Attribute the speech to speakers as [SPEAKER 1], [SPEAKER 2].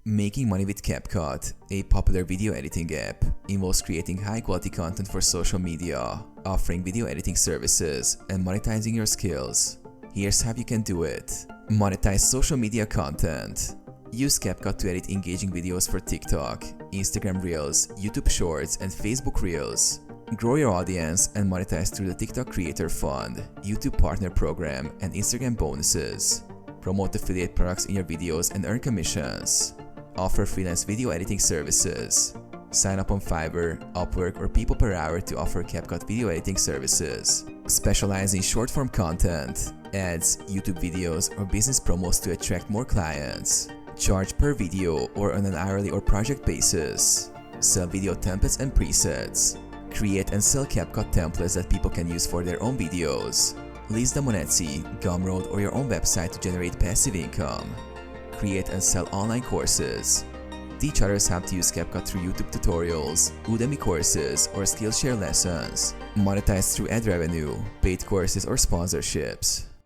[SPEAKER 1] Making money with CapCut, a popular video editing app, involves creating high-quality content for social media, offering video editing services, and monetizing your skills. Here's how you can do it. Monetize social media content. Use CapCut to edit engaging videos for TikTok, Instagram Reels, YouTube Shorts, and Facebook Reels. Grow your audience and monetize through the TikTok Creator Fund, YouTube Partner Program, and Instagram bonuses. Promote affiliate products in your videos and earn commissions. Offer freelance video editing services. Sign up on Fiverr, Upwork, or People Per Hour to offer CapCut video editing services. Specialize in short-form content, ads, YouTube videos, or business promos to attract more clients. Charge per video or on an hourly or project basis. Sell video templates and presets. Create and sell CapCut templates that people can use for their own videos. List them on Etsy, Gumroad, or your own website to generate passive income. Create and sell online courses. Teach others how to use CapCut through YouTube tutorials, Udemy courses, or Skillshare lessons. Monetize through ad revenue, paid courses, or sponsorships.